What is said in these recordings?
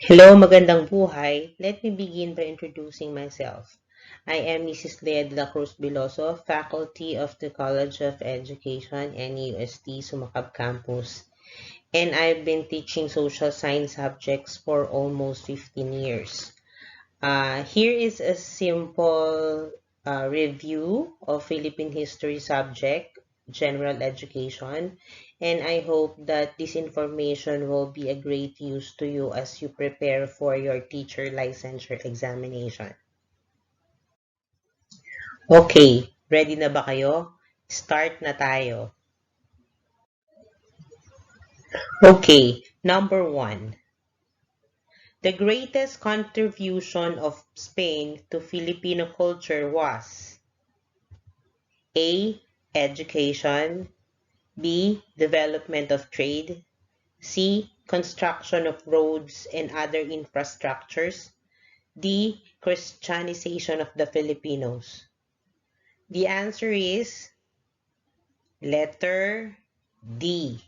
Hello, magandang buhay. Let me begin by introducing myself. I am Mrs. Lea de la Cruz Biloso, Faculty of the College of Education, NUST, Sumakab Campus, and I've been teaching social science subjects for almost 15 years. Here is a simple review of Philippine history subject, general education, and I hope that this information will be a great use to you as you prepare for your teacher licensure examination. Okay, ready na ba kayo? Start na tayo. Okay, number 1. The greatest contribution of Spain to Filipino culture was A. Education. B. Development of trade. C. Construction of roads and other infrastructures. D. Christianization of the Filipinos. The answer is letter D.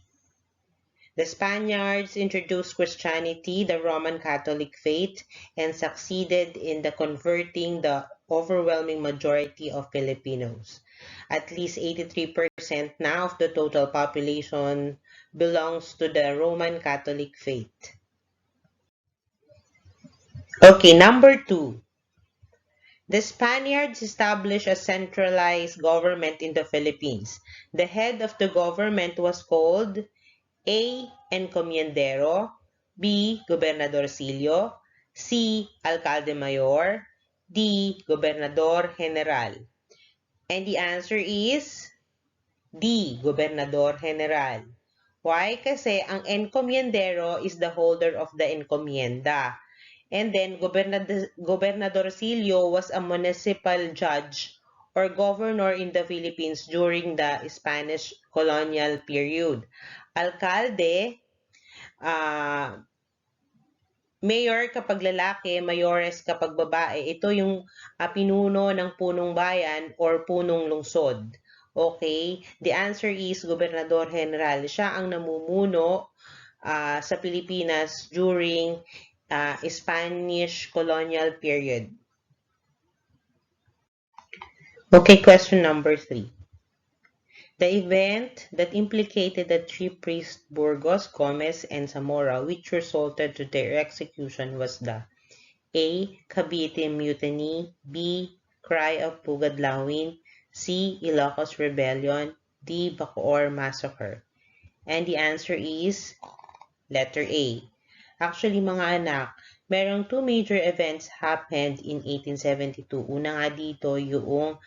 The Spaniards introduced Christianity, the Roman Catholic faith, and succeeded in the converting the overwhelming majority of Filipinos. At least 83% now of the total population belongs to the Roman Catholic faith. Okay, number 2. The Spaniards established a centralized government in the Philippines. The head of the government was called A. Encomendero, B. Gobernadorcillo, C. Alcalde Mayor, D. Gobernador General. And the answer is D. Gobernador General. Why? Kasi ang encomendero is the holder of the encomienda. And then, Gobernadorcillo was a municipal judge or governor in the Philippines during the Spanish colonial period. Alcalde, mayor kapag lalaki, mayores kapag babae. Ito yung pinuno ng punong bayan or punong lungsod. Okay? The answer is Gobernador General. Siya ang namumuno sa Pilipinas during Spanish colonial period. Okay, question number 3. The event that implicated the three priests Burgos, Gomez, and Zamora, which resulted to their execution, was the A. Cavite Mutiny, B. Cry of Pugadlawin, C. Ilocos Rebellion, D. Bacoor Massacre. And the answer is letter A. Actually, mga anak, merong two major events happened in 1872. Una nga dito yung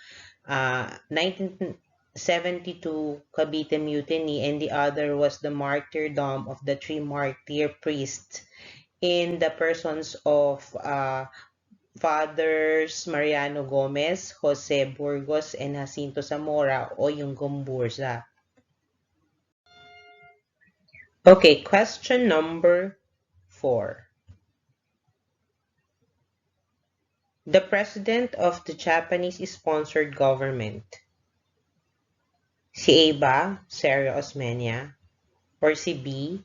1972 Cavite Mutiny, and the other was the martyrdom of the three martyr priests in the persons of Fathers Mariano Gomez, Jose Burgos, and Jacinto Zamora o yung Gomburza. Okay, question number 4. The president of the Japanese-sponsored government. Si A ba, Sergio Osmeña? Or si B,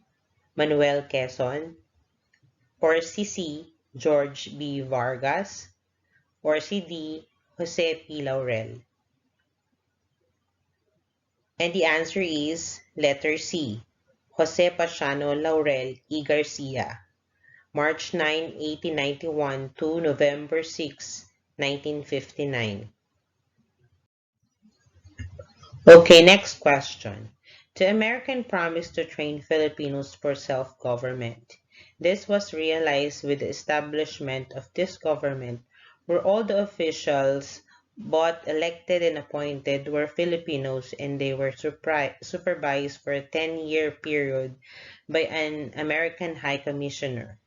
Manuel Quezon? Or si C, George B. Vargas? Or si D, Jose P. Laurel? And the answer is letter C, Jose Paciano Laurel y Garcia, March 9, 1891 to November 6, 1959. Okay, next question. The American promised to train Filipinos for self-government. This was realized with the establishment of this government, where all the officials, both elected and appointed, were Filipinos, and they were supervised for a 10-year period by an American High Commissioner.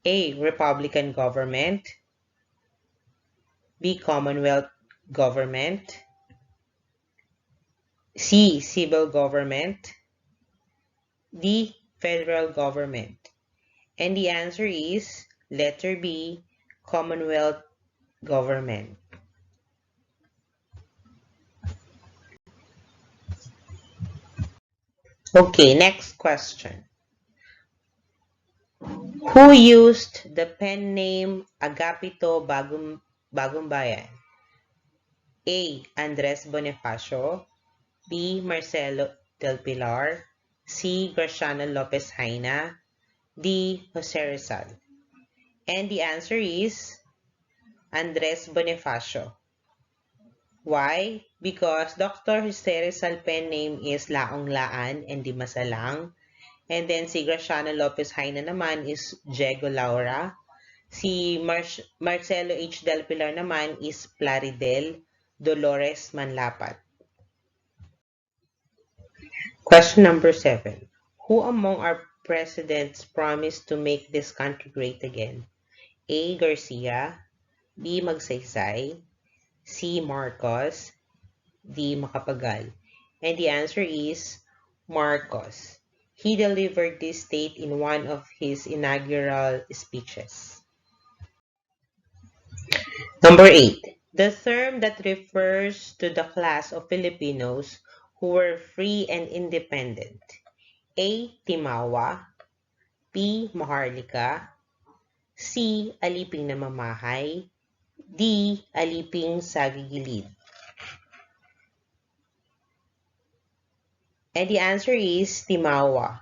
A. Republican government. B. Commonwealth government. C. Civil government. D. Federal government. And the answer is letter B, Commonwealth government. Okay, next question. Who used the pen name Agapito Bagumbayan? A. Andres Bonifacio, B. Marcelo del Pilar, C. Graciano Lopez Haina, D. Jose Rizal. And the answer is Andres Bonifacio. Why? Because Dr. Jose Rizal pen name is Laong Laan and Di Masalang. And then si Graciano Lopez Haina naman is Diego Laura. Si Marcelo H. Del Pilar naman is Plaridel Dolores Manlapat. Question number 7. Who among our presidents promised to make this country great again? A. Garcia, B. Magsaysay, C. Marcos, D. Macapagal. And the answer is Marcos. He delivered this state in one of his inaugural speeches. Number 8. The term that refers to the class of Filipinos who were free and independent. A. Timawa, B. Maharlika, C. Aliping namamahay, D. Aliping sagigilid. And the answer is Timawa.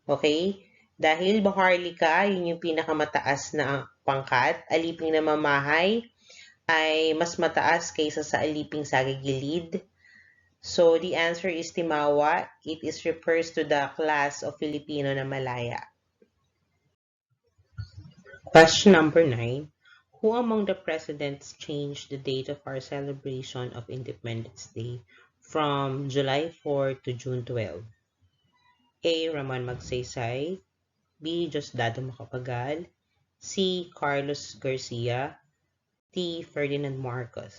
Okay? Dahil Maharlika, yun yung pinakamataas na pangkat. Aliping namamahay ay mas mataas kaysa sa aliping sagigilid. So, the answer is Timawa. It is refers to the class of Filipino na malaya. Question number 9. Who among the presidents changed the date of our celebration of Independence Day from July 4 to June 12? A. Ramon Magsaysay, B. Diosdado Macapagal, C. Carlos Garcia, D. Ferdinand Marcos.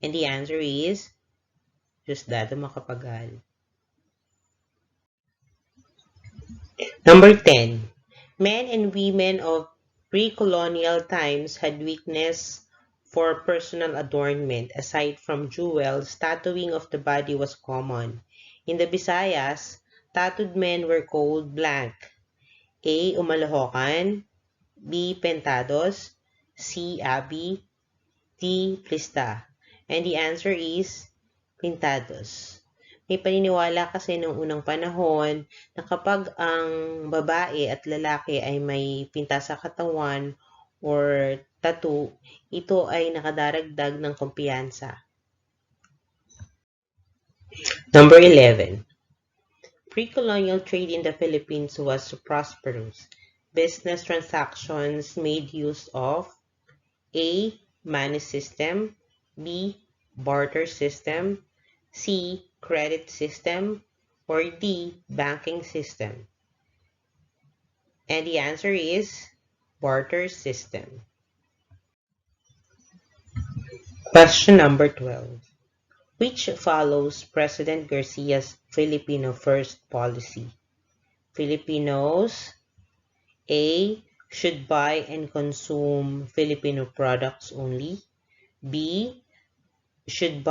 And the answer is Diosdado Macapagal. Number 10. Men and women of pre-colonial times had weakness for personal adornment. Aside from jewels, tattooing of the body was common. In the Visayas, tattooed men were called blank. A. Umalahokan, B. Pentados, C. Abi, D. Plista. And the answer is Pintados. May paniniwala kasi noong unang panahon na kapag ang babae at lalaki ay may pinta sa katawan or tattoo, ito ay nakadaragdag ng kumpiyansa. Number 11. Pre-colonial trade in the Philippines was prosperous. Business transactions made use of A. Money system, B. Barter system, C. Credit system, or D. Banking system. And the answer is barter system. Question number 12. Which follows President Garcia's Filipino First policy? Filipinos A. Should buy and consume Filipino products only. B. Should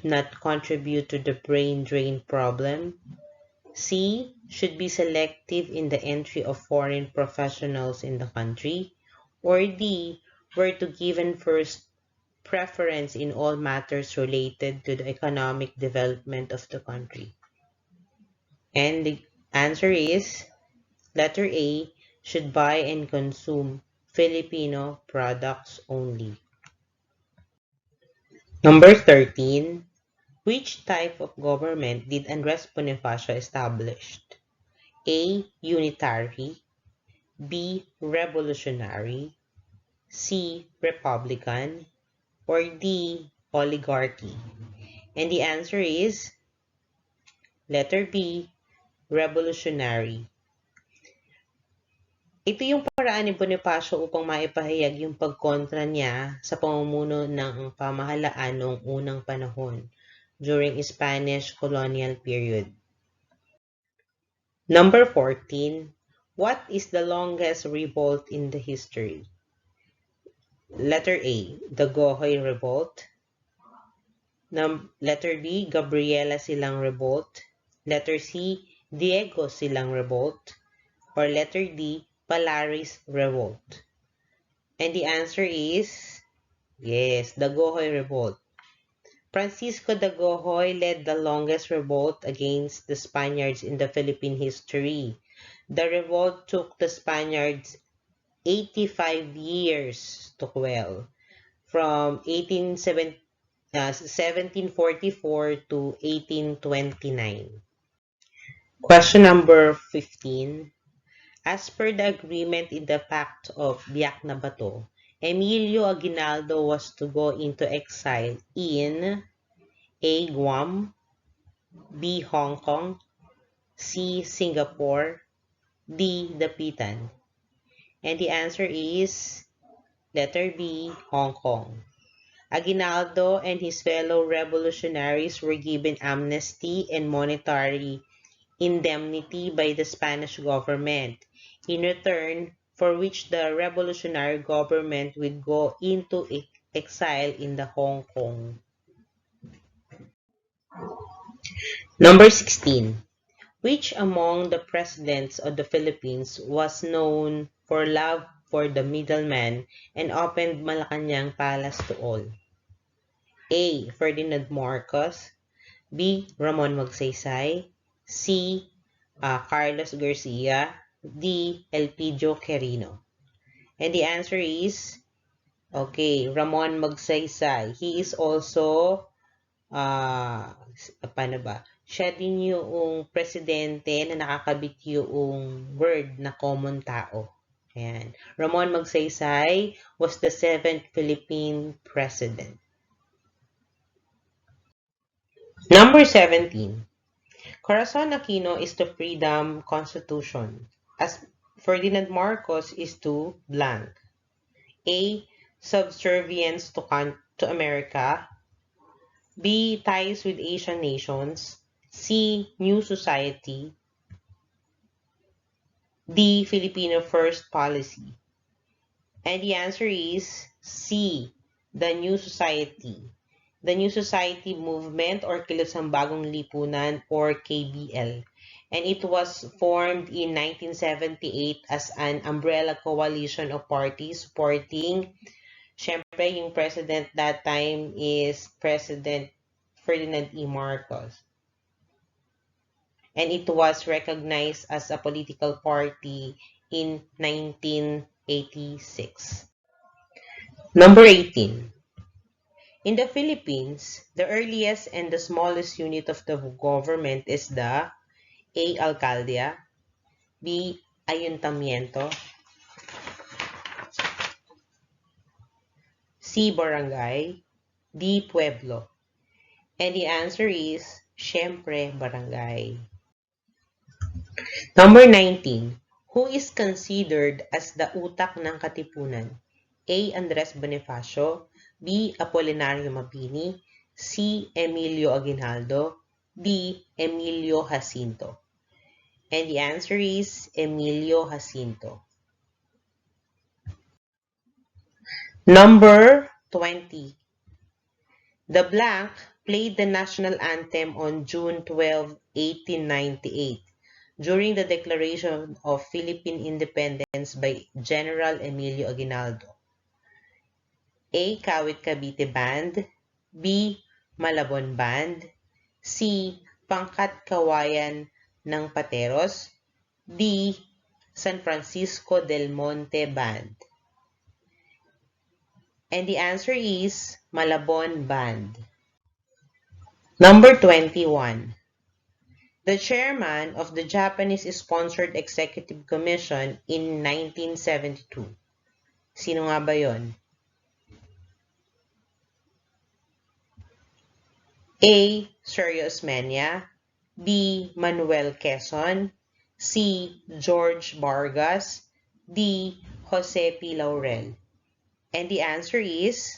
not contribute to the brain drain problem. C. Should be selective in the entry of foreign professionals in the country. Or D. Were to given first preference in all matters related to the economic development of the country. And the answer is letter A. Should buy and consume Filipino products only. Number 13. Which type of government did Andres Bonifacio establish? A. Unitary, B. Revolutionary, C. Republican, or D. Oligarchy. And the answer is letter B. Revolutionary. Ito yung paraan ni Bonifacio upang maipahayag yung pagkontra niya sa pamumuno ng pamahalaan noong unang panahon during Spanish colonial period. Number 14. What is the longest revolt in the history? Letter A. The Gojoy Revolt. Letter B. Gabriela Silang Revolt. Letter C, Diego Silang Revolt. Or letter D, Palaris Revolt. And the answer is, yes, Dagohoy Revolt. Francisco Dagohoy led the longest revolt against the Spaniards in the Philippine history. The revolt took the Spaniards 85 years to quell, from 1744 to 1829. Question number 15. As per the agreement in the Pact of Biak na Bato, Emilio Aguinaldo was to go into exile in A. Guam, B. Hong Kong, C. Singapore, D. Dapitan. And the answer is letter B. Hong Kong. Aguinaldo and his fellow revolutionaries were given amnesty and monetary indemnity by the Spanish government, in return for which the revolutionary government would go into exile in the Hong Kong. Number 16. Which among the presidents of the Philippines was known for love for the middleman and opened Malacanang Palace to all? A. Ferdinand Marcos, B. Ramon Magsaysay, C. Carlos Garcia, D. Elpidio Quirino. And the answer is, okay, Ramon Magsaysay. He is also, paano ba? Siya din yung presidente na nakakabit yung word na common tao. Ayan. Ramon Magsaysay was the 7th Philippine president. Number 17. Corazon Aquino is to freedom constitution, as Ferdinand Marcos is to blank. A. Subservience to America. B. Ties with Asian nations. C. New Society. D. Filipino First Policy. And the answer is C. The New Society. The New Society Movement or Kilusang Bagong Lipunan or KBL. And it was formed in 1978 as an umbrella coalition of parties supporting, syempre, yung president that time is President Ferdinand E. Marcos. And it was recognized as a political party in 1986. Number 18. In the Philippines, the earliest and the smallest unit of the government is the A. Alcaldía, B. Ayuntamiento, C. Barangay, D. Pueblo. And the answer is, syempre, barangay. Number 19. Who is considered as the utak ng Katipunan? A. Andres Bonifacio, B. Apolinario Mabini, C. Emilio Aguinaldo, D. Emilio Jacinto. And the answer is Emilio Jacinto. Number 20. The blank played the national anthem on June 12, 1898, during the declaration of Philippine independence by General Emilio Aguinaldo. A. Kawit Cavite Band, B. Malabon Band, C. Pangkat Kawayan ng Pateros, D. San Francisco del Monte Band. And the answer is Malabon Band. Number 21. The chairman of the Japanese-sponsored Executive Commission in 1972. Sino nga ba yon? A. Sergio Osmeña, B. Manuel Quezon, C. George Vargas, D. Jose P. Laurel. And the answer is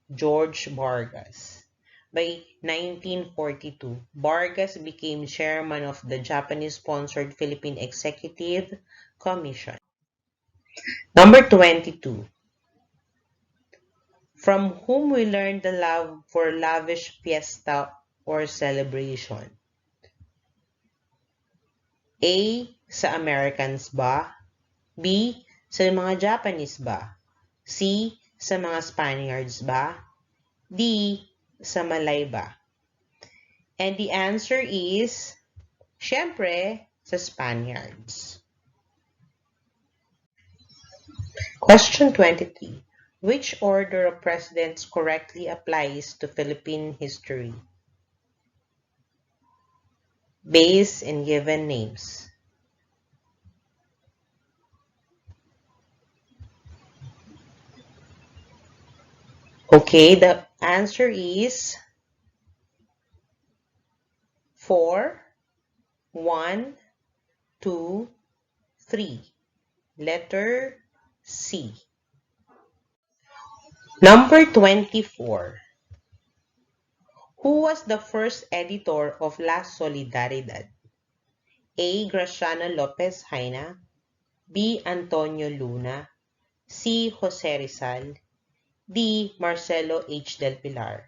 George Vargas. By 1942, Vargas became chairman of the Japanese-sponsored Philippine Executive Commission. Number 22. From whom we learn the love for lavish fiesta or celebration? A. Sa Americans ba? B. Sa mga Japanese ba? C. Sa mga Spaniards ba? D. Sa Malay ba? And the answer is, syempre, sa Spaniards. Question 23. Which order of presidents correctly applies to Philippine history? Based in given names. Okay, the answer is 4, 1, 2, 3. Letter C. Number 24. Who was the first editor of La Solidaridad? A. Graciano Lopez Jaina, B. Antonio Luna, C. Jose Rizal, D. Marcelo H. del Pilar.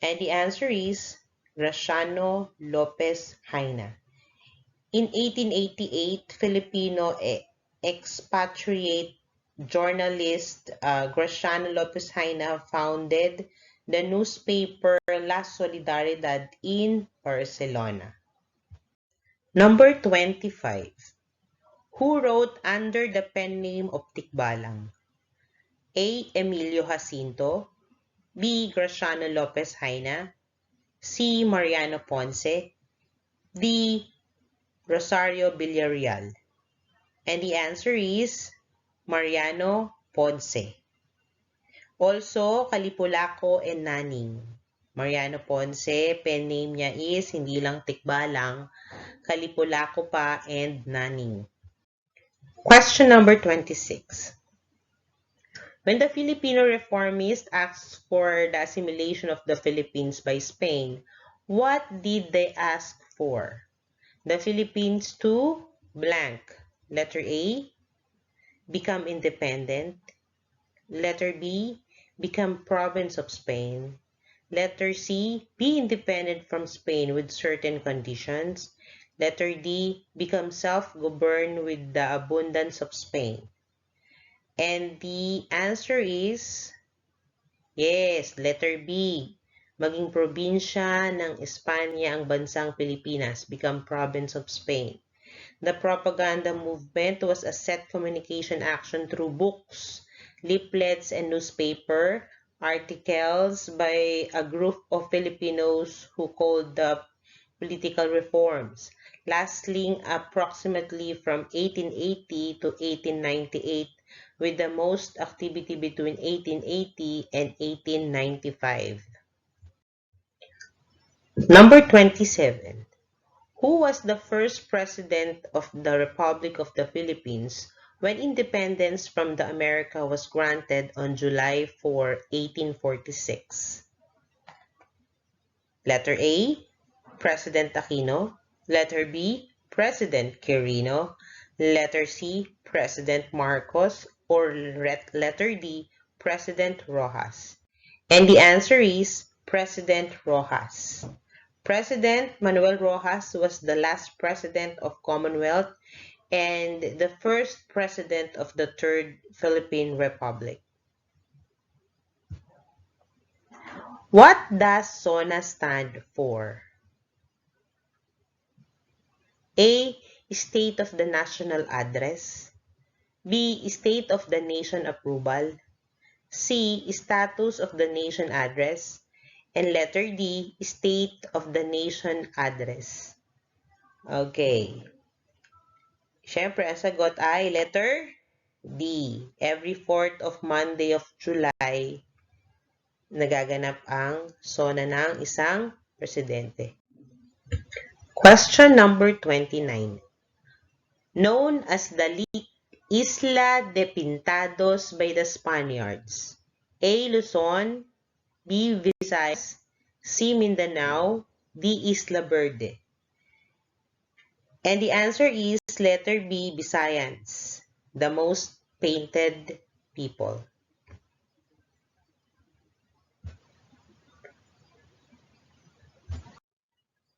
And the answer is Graciano Lopez Jaina. In 1888, Filipino expatriate journalist Graciano Lopez Jaina founded the newspaper La Solidaridad in Barcelona. Number 25. Who wrote under the pen name of Tikbalang? A. Emilio Jacinto, B. Graciano Lopez Jaina, C. Mariano Ponce, D. Rosario Villarreal. And the answer is Mariano Ponce. Also, Kalipulaco and Naning. Mariano Ponce, pen name niya is hindi lang Tikbalang, Kalipulaco pa and Naning. Question number 26. When the Filipino reformists asked for the assimilation of the Philippines by Spain, what did they ask for? The Philippines to blank. Letter A, become independent. Letter B, become province of Spain. Letter C, be independent from Spain with certain conditions. Letter D, become self-governed with the abundance of Spain. And the answer is, yes, letter B. Maging probinsya ng Espanya ang bansang Pilipinas, become province of Spain. The propaganda movement was a set communication action through books, leaflets, and newspaper articles by a group of Filipinos who called the political reforms, lasting approximately from 1880 to 1898, with the most activity between 1880 and 1895. Number 27. Who was the first president of the Republic of the Philippines when independence from the America was granted on July 4, 1846? Letter A, President Aquino. Letter B, President Quirino. Letter C, President Marcos. Or letter D, President Rojas. And the answer is President Rojas. President Manuel Rojas was the last president of Commonwealth and the first president of the Third Philippine Republic. What does SONA stand for? A. State of the National Address. B. State of the Nation Approval. C. Status of the Nation Address. And letter D. State of the Nation Address. Okay. Siyempre, ang sagot ay letter D. Every 4th of Monday of July, nagaganap ang SONA ng isang presidente. Question number 29. Known as the Isla de Pintados by the Spaniards. A. Luzon, B. Visayas, C. Mindanao, D. Isla Verde. And the answer is letter B, Visayans, the most painted people.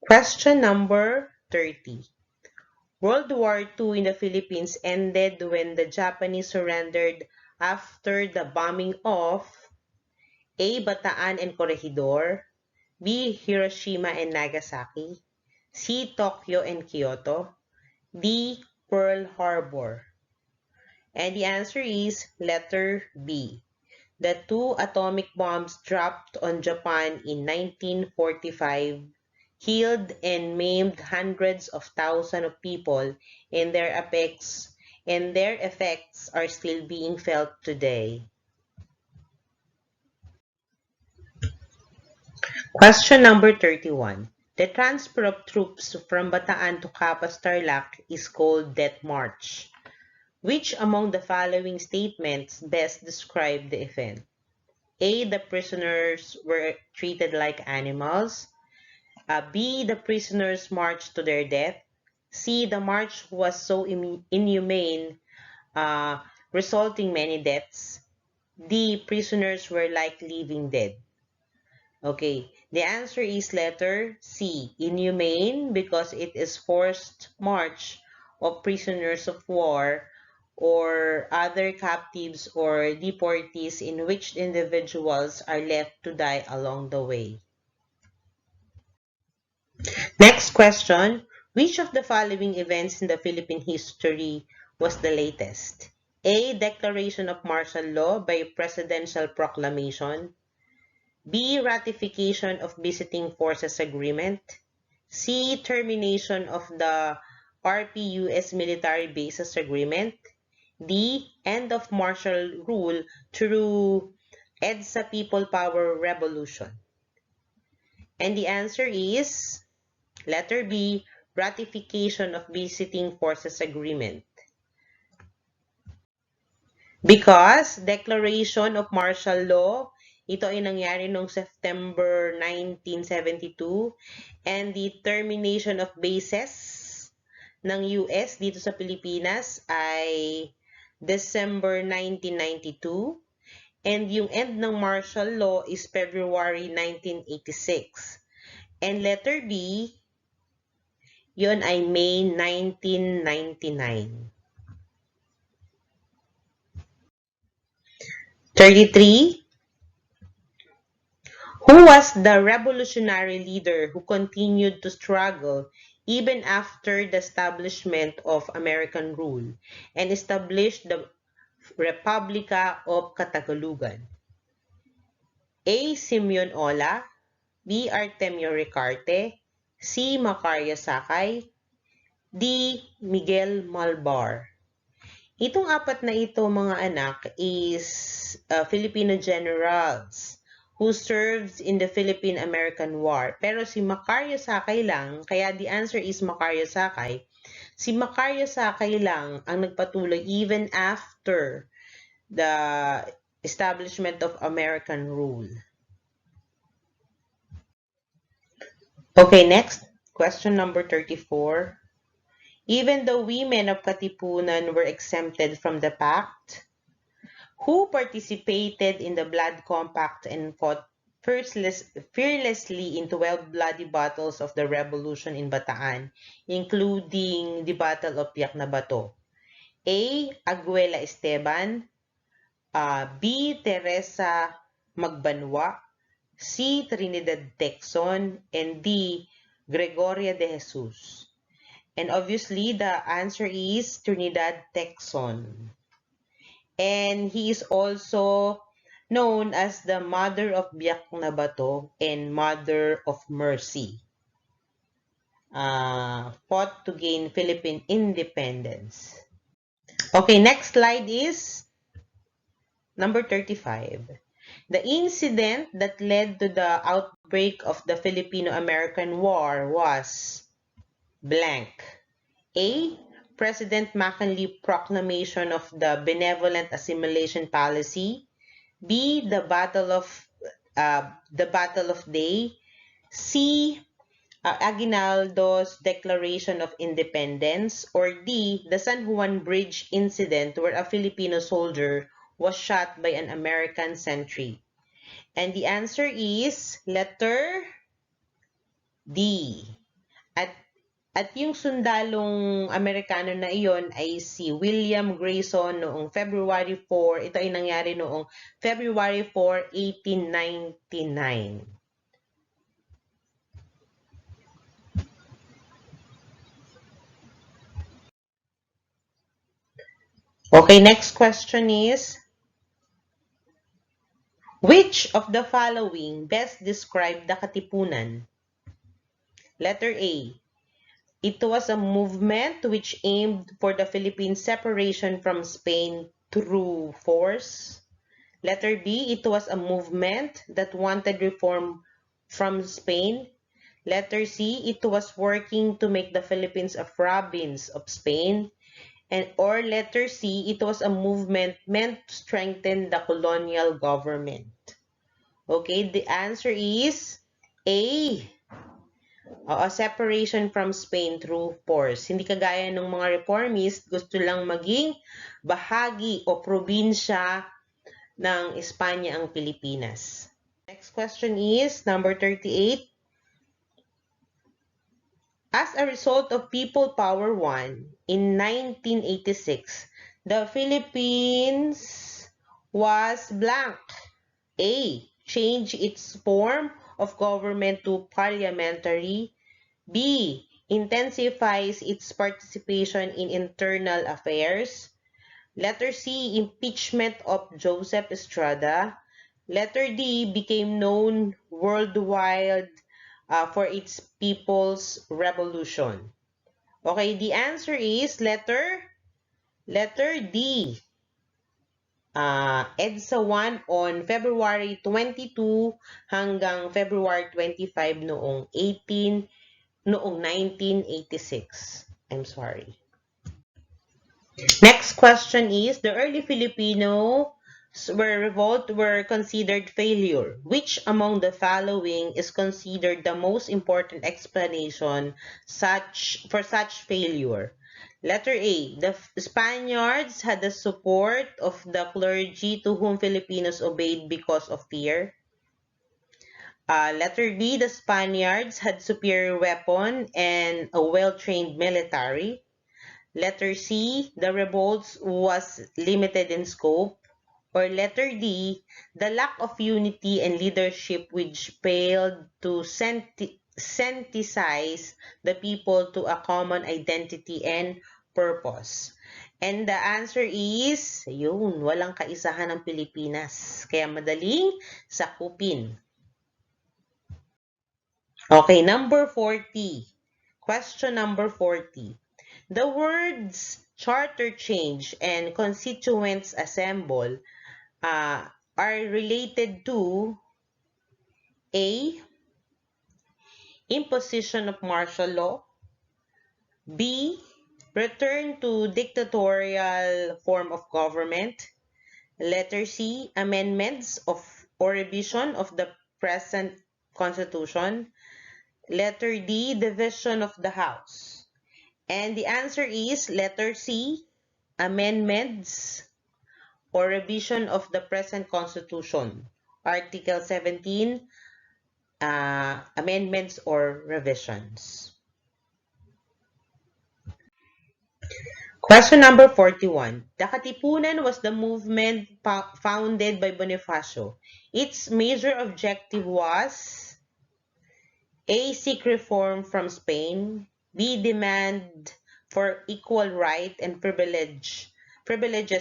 Question number 30. World War II in the Philippines ended when the Japanese surrendered after the bombing of A. Bataan and Corregidor, B. Hiroshima and Nagasaki, C. Tokyo and Kyoto, D. Pearl Harbor. And the answer is letter B. The two atomic bombs dropped on Japan in 1945 killed and maimed hundreds of thousands of people, and their effects are still being felt today. Question number 31. The transfer of troops from Bataan to Capas Tarlac is called Death March. Which among the following statements best describe the event? A. The prisoners were treated like animals. B. The prisoners marched to their death. C. The march was so inhumane, uh, resulting many deaths. D. Prisoners were like living dead. Okay, the answer is letter C. Inhumane because it is forced march of prisoners of war or other captives or deportees in which individuals are left to die along the way. Next question. Which of the following events in the Philippine history was the latest? A. Declaration of martial law by presidential proclamation. B. Ratification of Visiting Forces Agreement. C. Termination of the RPUS Military Bases Agreement. D. End of martial rule through EDSA People Power Revolution. And the answer is letter B. Ratification of Visiting Forces Agreement. Because declaration of martial law, ito ay nangyari noong September 1972 and the termination of bases ng US dito sa Pilipinas ay December 1992 and yung end ng martial law is February 1986. And letter B, yun ay May 1999. 33. Who was the revolutionary leader who continued to struggle even after the establishment of American rule and established the Republica of Katagalugan? A. Simeon Ola, B. Artemio Ricarte, C. Macario Sakay, D. Miguel Malbar. Itong apat na ito mga anak is Filipino generals who served in the Philippine-American War. Pero si Macario Sakay lang, kaya the answer is Macario Sakay. Si Macario Sakay lang ang nagpatuloy even after the establishment of American rule. Okay, next. Question number 34. Even though women of Katipunan were exempted from the pact, who participated in the Blood Compact and fought fearlessly in 12 bloody battles of the revolution in Bataan, including the Battle of Piak na Bato? A. Aguela Esteban, B. Teresa Magbanwa, C. Trinidad Texon, and D. Gregoria de Jesus. And obviously, the answer is Trinidad Texon. And he is also known as the Mother of Biak na Bato and Mother of Mercy. Fought to gain Philippine independence. Okay, next slide is number 35. The incident that led to the outbreak of the Filipino-American War was blank. A. President McKinley proclamation of the benevolent assimilation policy. B. The Battle of Day. C. Aguinaldo's Declaration of Independence. Or D. The San Juan Bridge incident where a Filipino soldier was shot by an American sentry. And the answer is letter D. At At yung sundalong Amerikano na iyon ay si William Grayson noong February 4. Ito ay nangyari noong February 4, 1899. Okay, next question is, which of the following best describe the Katipunan? Letter A. It was a movement which aimed for the Philippines' separation from Spain through force. Letter B. It was a movement that wanted reform from Spain. Letter C. It was working to make the Philippines a province of Spain. Or letter C. It was a movement meant to strengthen the colonial government. Okay, the answer is A. Separation from Spain through force. Hindi kagaya ng mga reformist, gusto lang maging bahagi o probinsya ng Espanya ang Pilipinas. Next question is number 38. As a result of People Power 1 in 1986, the Philippines was blank. A. Change its form of government to parliamentary. B. Intensifies its participation in internal affairs. Letter C. Impeachment of Joseph Estrada. Letter D. Became known worldwide for its People's Revolution. Okay, the answer is letter D. EDSA 1 on February 22 hanggang February 25 noong 1986. I'm sorry. Next question is, the early Filipinos were considered failure. Which among the following is considered the most important explanation for such failure? Letter A. The Spaniards had the support of the clergy to whom Filipinos obeyed because of fear. Letter B. The Spaniards had superior weapon and a well-trained military. Letter C, the revolts was limited in scope. Or letter D, the lack of unity and leadership which failed to synthesize the people to a common identity and purpose. And the answer is, yun, walang kaisahan ng Pilipinas. Kaya madaling sakupin. Okay, number 40. Question number 40. The words charter change and constituents assemble are related to A. Imposition of martial law. B. Return to dictatorial form of government. Letter C. Amendments of or revision of the present constitution. Letter D. Division of the House. And the answer is letter C. Amendments or revision of the present constitution. Article 17, amendments or revisions. Question number 41. The Katipunan was the movement founded by Bonifacio. Its major objective was A. Seek reform from Spain. B. Demand for equal right and privileges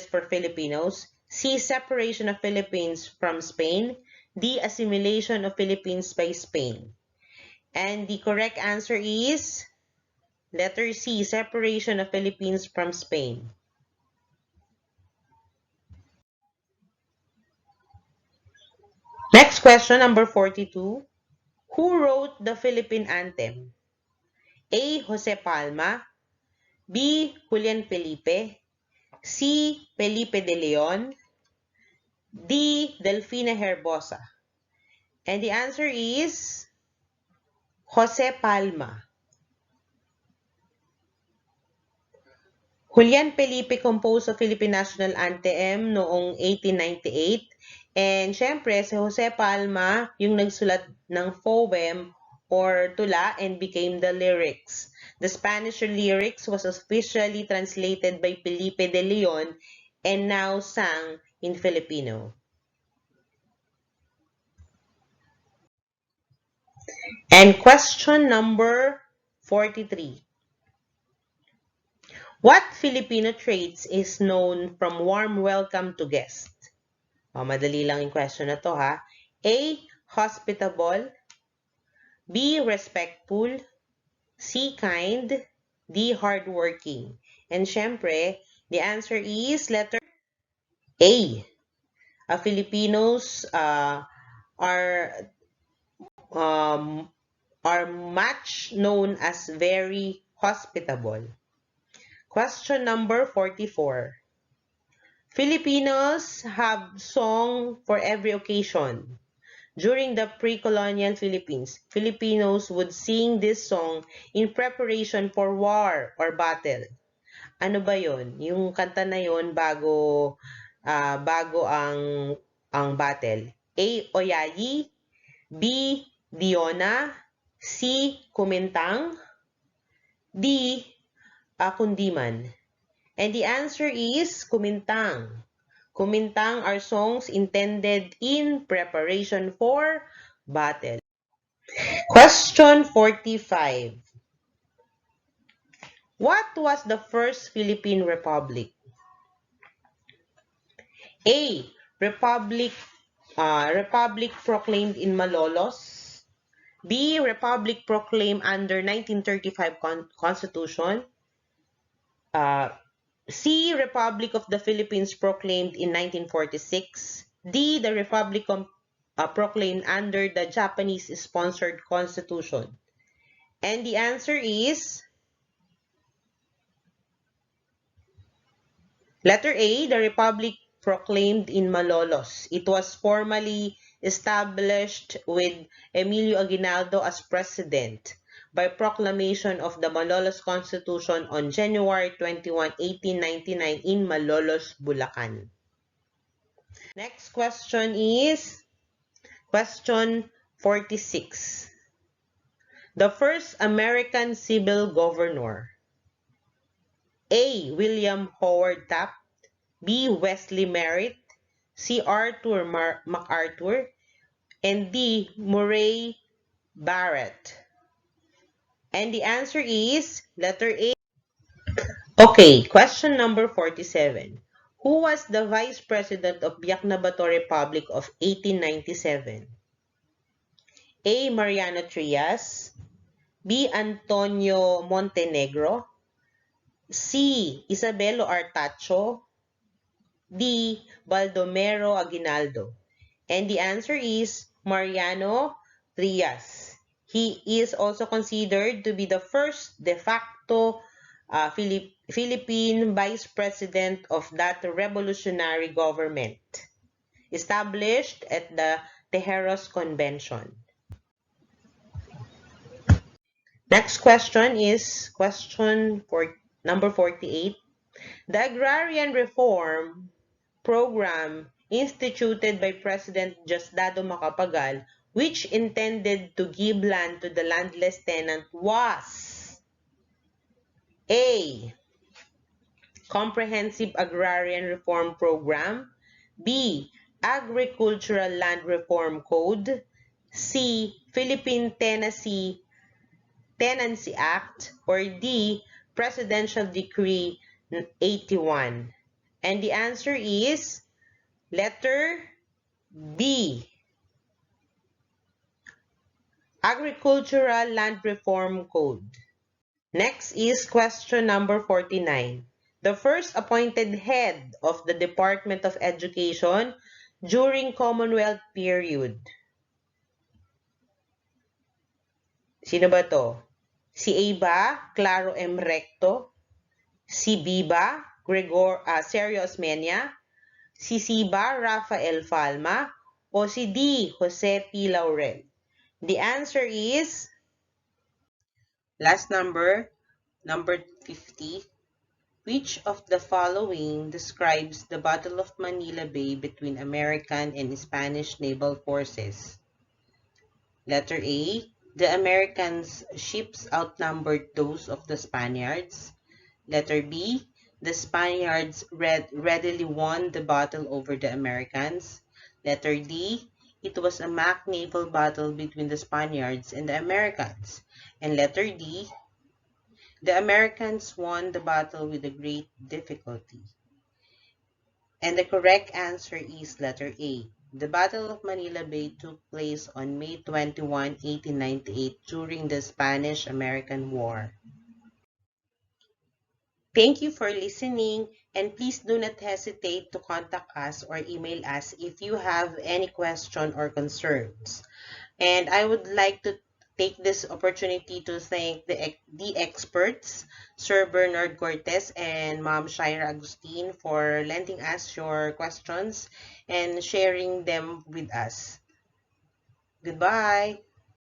for Filipinos. C. Separation of Philippines from Spain. D. Assimilation of Philippines by Spain. And the correct answer is letter C. Separation of Philippines from Spain. Next question, number 42. Who wrote the Philippine anthem? A. Jose Palma. B. Julian Felipe. C. Felipe de Leon. D. Delfina Herbosa. And the answer is Jose Palma. Julian Felipe composed the Philippine National Anthem noong 1898. And syempre, si Jose Palma yung nagsulat ng poem or tula and became the lyrics. The Spanish lyrics was officially translated by Felipe de Leon and now sung in Filipino. And question number 43. What Filipino traits is known from warm welcome to guests? Madali lang yung question na to ha. A. Hospitable. B. Respectful. C. Kind. D. Hardworking. And syempre, the answer is letter A. Filipinos are um, are much known as very hospitable. Question number 44. Filipinos have song for every occasion. During the pre-colonial Philippines, Filipinos would sing this song in preparation for war or battle. Ano ba yon? Yung kanta na yon bago ang battle. A. Oyayi. B. Diona. C. Kumintang. D. Kundiman. And the answer is Kumintang. Kumintang are songs intended in preparation for battle. Question 45. What was the first Philippine Republic? A. Republic proclaimed in Malolos. B. Republic proclaimed under 1935 Constitution. C. Republic of the Philippines proclaimed in 1946. D. The Republic proclaimed under the Japanese-sponsored Constitution. And the answer is letter A. The Republic proclaimed in Malolos. It was formally established with Emilio Aguinaldo as president by proclamation of the Malolos Constitution on January 21, 1899 in Malolos, Bulacan. Next question is question 46. The first American civil governor. A. William Howard Taft. B. Wesley Merritt. C. Arthur MacArthur. And D. Murray Barrett. And the answer is letter A. Okay, question number 47. Who was the Vice President of Biak na Bato Republic of 1897? A. Mariano Trias. B. Antonio Montenegro. C. Isabelo Artacho. D. Baldomero Aguinaldo. And the answer is Mariano Trias. He is also considered to be the first de facto Philippine Vice President of that revolutionary government, established at the Tejeros Convention. Next question is question number 48. The Agrarian Reform Program instituted by President Diosdado Macapagal, which intended to give land to the landless tenant, was A. Comprehensive Agrarian Reform Program. B. Agricultural Land Reform Code. C. Philippine Tenancy Act. Or D. Presidential Decree 81. And the answer is letter B. Agricultural Land Reform Code. Next is question number 49. The first appointed head of the Department of Education during Commonwealth period. Sino ba to? Si A ba? Claro M. Recto? Si B ba? Sergio Osmeña? Si C ba? Rafael Falma? O si D. Jose P. Laurel? The answer is last number 50. Which of the following describes the Battle of Manila Bay between American and Spanish naval forces? Letter A. The Americans' ships outnumbered those of the Spaniards. Letter B. The Spaniards readily won the battle over the Americans. Letter D. It was a mock naval battle between the Spaniards and the Americans. And letter D. The Americans won the battle with a great difficulty. And the correct answer is letter A. The Battle of Manila Bay took place on May 21, 1898 during the Spanish-American War. Thank you for listening, and please do not hesitate to contact us or email us if you have any question or concerns. And I would like to take this opportunity to thank the experts, Sir Bernard Cortez and Ma'am Shaira Agustin, for lending us your questions and sharing them with us. Goodbye.